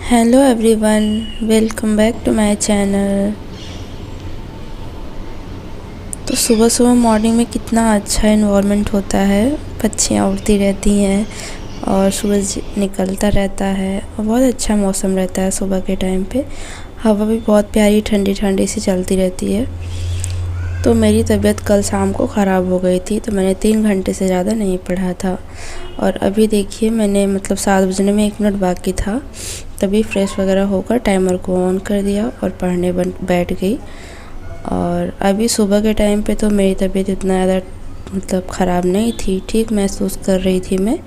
Hello everyone, welcome back to my channel. तो सुबह सुबह मॉर्निंग में कितना अच्छा इन्वायरमेंट होता है। पक्षियाँ उड़ती रहती हैं और सूरज निकलता रहता है और बहुत अच्छा मौसम रहता है। सुबह के टाइम पे हवा भी बहुत प्यारी ठंडी ठंडी सी चलती रहती है। तो मेरी तबीयत कल शाम को ख़राब हो गई थी, तो मैंने 3 घंटे से ज़्यादा नहीं पढ़ा था। और अभी देखिए मैंने 7 बजने में 1 मिनट बाकी था, तभी फ्रेश वगैरह होकर टाइमर को ऑन कर दिया और पढ़ने बैठ गई। और अभी सुबह के टाइम पे तो मेरी तबीयत इतना ज़्यादा ख़राब नहीं थी, ठीक महसूस कर रही थी मैं,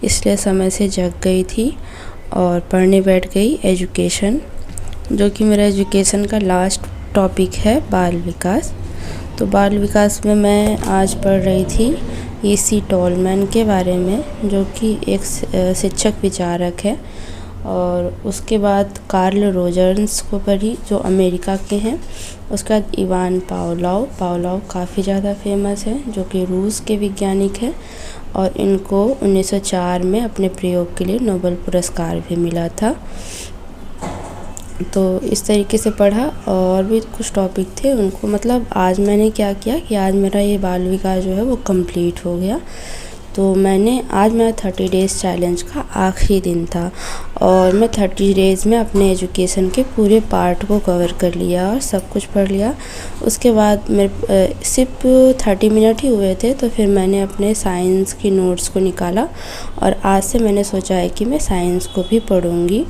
इसलिए समय से जग गई थी और पढ़ने बैठ गई एजुकेशन, जो कि मेरा एजुकेशन का लास्ट टॉपिक है बाल विकास। तो बाल विकास में मैं आज पढ़ रही थी E.C. टॉलमैन के बारे में, जो कि एक शिक्षक विचारक है। और उसके बाद कार्ल रोजर्स को पढ़ी, जो अमेरिका के हैं। उसके बाद इवान पावलोव काफ़ी ज़्यादा फेमस है, जो कि रूस के वैज्ञानिक हैं और इनको 1904 में अपने प्रयोग के लिए नोबेल पुरस्कार भी मिला था। तो इस तरीके से पढ़ा। और भी कुछ टॉपिक थे उनको, आज मैंने क्या किया कि आज मेरा ये बाल विकास जो है वो कंप्लीट हो गया। तो आज मेरा 30 डेज़ चैलेंज का आखिरी दिन था और मैं 30 डेज़ में अपने एजुकेशन के पूरे पार्ट को कवर कर लिया और सब कुछ पढ़ लिया। उसके बाद मेरे सिर्फ 30 मिनट ही हुए थे, तो फिर मैंने अपने साइंस की नोट्स को निकाला और आज से मैंने सोचा है कि मैं साइंस को भी पढ़ूँगी,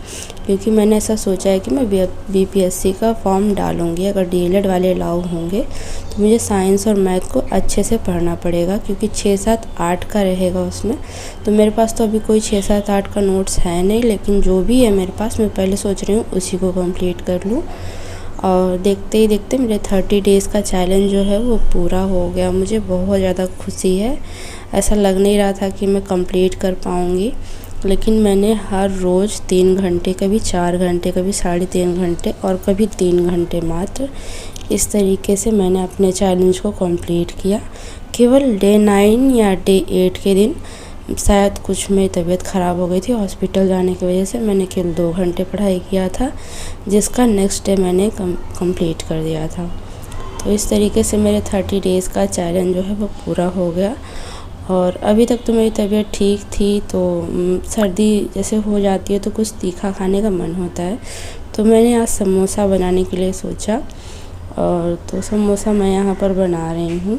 क्योंकि मैंने ऐसा सोचा है कि मैं BPSC का फॉर्म डालूँगी। अगर DLED वाले अलाउ होंगे तो मुझे साइंस और मैथ को अच्छे से पढ़ना पड़ेगा, क्योंकि 6, 7, 8 का रहेगा उसमें। तो मेरे पास तो अभी कोई 6, 7, 8 का नोट्स है नहीं, लेकिन जो भी है मेरे पास, मैं पहले सोच रही हूँ उसी को कंप्लीट कर लूँ। और देखते ही देखते मेरे 30 डेज़ का चैलेंज जो है वो पूरा हो गया। मुझे बहुत ज़्यादा खुशी है। ऐसा लग नहीं रहा था कि मैं कंप्लीट कर पाऊँगी, लेकिन मैंने हर रोज़ 3 घंटे, कभी 4 घंटे, कभी 3.5 घंटे और कभी 3 घंटे मात्र, इस तरीके से मैंने अपने चैलेंज को कंप्लीट किया। केवल डे 9 या डे 8 के दिन शायद कुछ मेरी तबीयत ख़राब हो गई थी, हॉस्पिटल जाने की वजह से मैंने केवल 2 घंटे पढ़ाई किया था, जिसका नेक्स्ट डे मैंने कंप्लीट कर दिया था। तो इस तरीके से मेरे 30 डेज़ का चैलेंज जो है वो पूरा हो गया। और अभी तक तो मेरी तबीयत ठीक थी, तो सर्दी जैसे हो जाती है तो कुछ तीखा खाने का मन होता है, तो मैंने आज समोसा बनाने के लिए सोचा। और तो समोसा मैं यहाँ पर बना रही हूँ।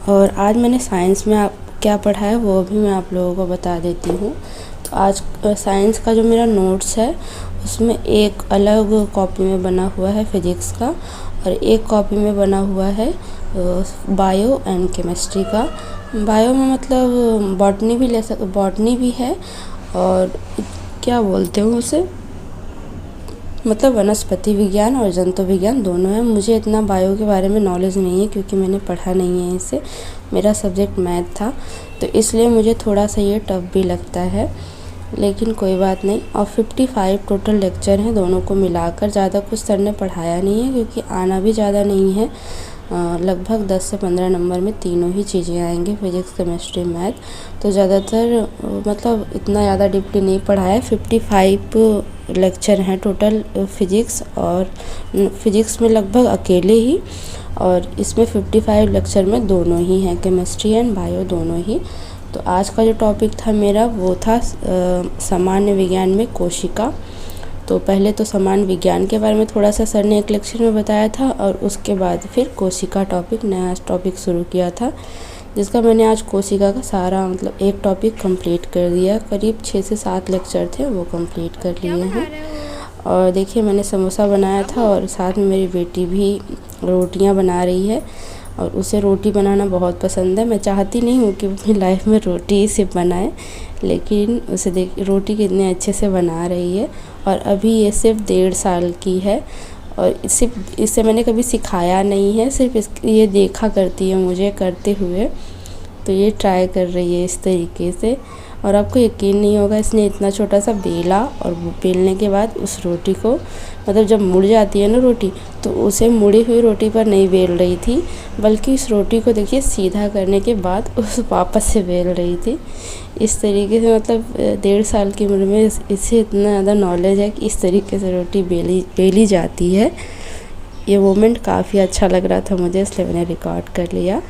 और आज मैंने साइंस में क्या पढ़ा है वो भी मैं आप लोगों को बता देती हूँ। तो आज साइंस का जो मेरा नोट्स है उसमें एक अलग कॉपी में बना हुआ है फिज़िक्स का, और एक कॉपी में बना हुआ है बायो एंड केमिस्ट्री का। बायो में बॉटनी भी है, और क्या बोलते हैं उसे, वनस्पति विज्ञान और जंतु विज्ञान दोनों है। मुझे इतना बायो के बारे में नॉलेज नहीं है, क्योंकि मैंने पढ़ा नहीं है इसे। मेरा सब्जेक्ट मैथ था, तो इसलिए मुझे थोड़ा सा ये टफ भी लगता है, लेकिन कोई बात नहीं। और 55 टोटल लेक्चर हैं दोनों को मिलाकर। ज़्यादा कुछ सर ने पढ़ाया नहीं है, क्योंकि आना भी ज़्यादा नहीं है। लगभग 10 से 15 नंबर में तीनों ही चीज़ें आएंगी, फिज़िक्स, केमिस्ट्री, मैथ। तो ज़्यादातर इतना ज़्यादा डीपली नहीं पढ़ाया है। 55 लेक्चर हैं टोटल फिज़िक्स, और फिज़िक्स में लगभग अकेले ही, और इसमें 55 लेक्चर में दोनों ही हैं, केमिस्ट्री एंड बायो दोनों ही। तो आज का जो टॉपिक था मेरा वो था सामान्य विज्ञान में कोशिका। तो पहले तो सामान्य विज्ञान के बारे में थोड़ा सा सर ने एक लेक्चर में बताया था, और उसके बाद फिर कोशिका नया टॉपिक शुरू किया था, जिसका मैंने आज कोशिका का सारा एक टॉपिक कंप्लीट कर दिया। करीब 6 से 7 लेक्चर थे, वो कंप्लीट कर लिए हैं। और देखिए मैंने समोसा बनाया था, और साथ में मेरी बेटी भी रोटियां बना रही है, और उसे रोटी बनाना बहुत पसंद है। मैं चाहती नहीं हूँ कि वो अपनी लाइफ में रोटी ही सिर्फ बनाए, लेकिन उसे रोटी कितने अच्छे से बना रही है। और अभी ये सिर्फ 1.5 साल की है, और इसे मैंने कभी सिखाया नहीं है, सिर्फ ये देखा करती है मुझे करते हुए। तो ये ट्राई कर रही है इस तरीके से। और आपको यकीन नहीं होगा, इसने इतना छोटा सा बेला और बेलने के बाद उस रोटी को, मतलब जब मुड़ जाती है ना रोटी, तो उसे मुड़ी हुई रोटी पर नहीं बेल रही थी, बल्कि इस रोटी को देखिए सीधा करने के बाद उस वापस से बेल रही थी। इस तरीके से मतलब 1.5 साल की उम्र में इसे इतना ज़्यादा नॉलेज है कि इस तरीके से रोटी बेली जाती है। ये मोमेंट काफ़ी अच्छा लग रहा था मुझे, इसलिए मैंने रिकॉर्ड कर लिया।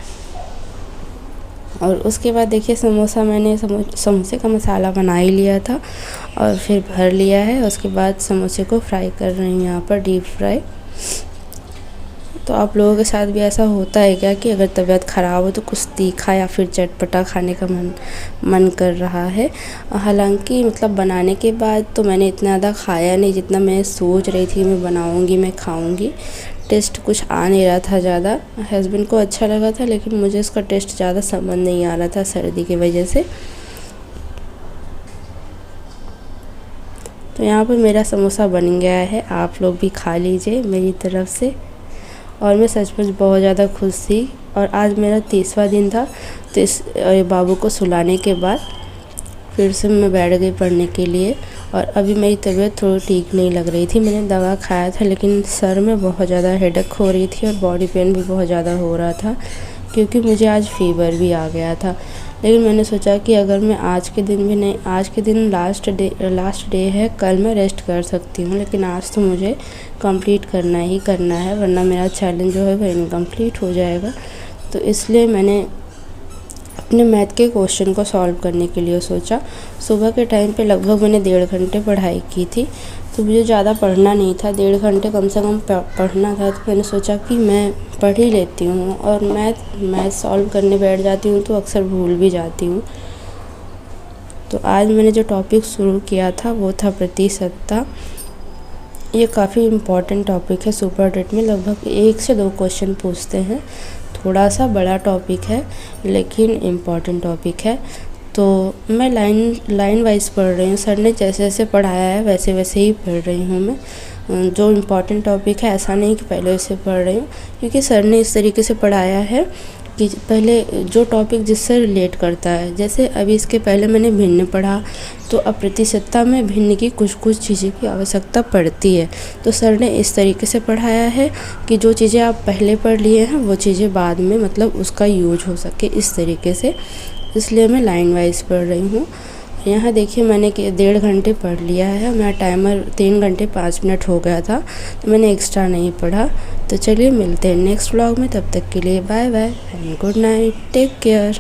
और उसके बाद देखिए समोसा मैंने समोसे का मसाला बना ही लिया था और फिर भर लिया है। उसके बाद समोसे को फ्राई कर रही हूँ यहाँ पर, डीप फ्राई। तो आप लोगों के साथ भी ऐसा होता है क्या कि अगर तबीयत ख़राब हो तो कुछ तीखा या फिर चटपटा खाने का मन कर रहा है? हालांकि मतलब बनाने के बाद तो मैंने इतना ज़्यादा खाया नहीं जितना मैं सोच रही थी मैं बनाऊंगी, मैं खाऊंगी। टेस्ट कुछ आ नहीं रहा था ज़्यादा। हस्बैंड को अच्छा लगा था लेकिन मुझे इसका टेस्ट ज़्यादा समझ नहीं आ रहा था सर्दी की वजह से। तो यहाँ पर मेरा समोसा बन गया है, आप लोग भी खा लीजिए मेरी तरफ से। और मैं सचमुच बहुत ज़्यादा खुश थी। और आज मेरा 30वां दिन था, तो इस बाबू को सुलाने के बाद फिर से मैं बैठ गई पढ़ने के लिए। और अभी मेरी तबीयत थोड़ी ठीक नहीं लग रही थी, मैंने दवा खाया था लेकिन सर में बहुत ज़्यादा हेडेक हो रही थी और बॉडी पेन भी बहुत ज़्यादा हो रहा था, क्योंकि मुझे आज फीवर भी आ गया था। लेकिन मैंने सोचा कि अगर मैं आज के दिन भी नहीं, आज के दिन लास्ट डे है, कल मैं रेस्ट कर सकती हूँ, लेकिन आज तो मुझे कंप्लीट करना ही करना है, वरना मेरा चैलेंज जो है वो इनकम्प्लीट हो जाएगा। तो इसलिए मैंने अपने मैथ के क्वेश्चन को सॉल्व करने के लिए सोचा। सुबह के टाइम पे लगभग मैंने 1.5 घंटे पढ़ाई की थी, तो मुझे ज़्यादा पढ़ना नहीं था, 1.5 घंटे कम से कम पढ़ना था। तो मैंने सोचा कि मैं पढ़ ही लेती हूँ। और मैथ सॉल्व करने बैठ जाती हूँ तो अक्सर भूल भी जाती हूँ। तो आज मैंने जो टॉपिक शुरू किया था वो था प्रतिशतता। ये काफ़ी इम्पॉर्टेंट टॉपिक है, सुपर डेट में लगभग 1 से 2 क्वेश्चन पूछते हैं। थोड़ा सा बड़ा टॉपिक है लेकिन इम्पॉर्टेंट टॉपिक है। तो मैं लाइन वाइज पढ़ रही हूँ, सर ने जैसे जैसे पढ़ाया है वैसे वैसे ही पढ़ रही हूँ मैं। जो इम्पॉर्टेंट टॉपिक है ऐसा नहीं कि पहले उसे पढ़ रही हूँ, क्योंकि सर ने इस तरीके से पढ़ाया है कि पहले जो टॉपिक जिससे रिलेट करता है। जैसे अभी इसके पहले मैंने भिन्न पढ़ा, तो अब प्रतिशतता में भिन्न की कुछ चीज़ें की आवश्यकता पड़ती है। तो सर ने इस तरीके से पढ़ाया है कि जो चीज़ें आप पहले पढ़ लिए हैं वो चीज़ें बाद में मतलब उसका यूज हो सके, इस तरीके से। इसलिए मैं लाइन वाइज पढ़ रही हूँ। यहाँ देखिए मैंने 1.5 घंटे पढ़ लिया है, मेरा टाइमर 3 घंटे 5 मिनट हो गया था, तो मैंने एक्स्ट्रा नहीं पढ़ा। तो चलिए मिलते हैं नेक्स्ट व्लॉग में, तब तक के लिए bye bye and good night, take care.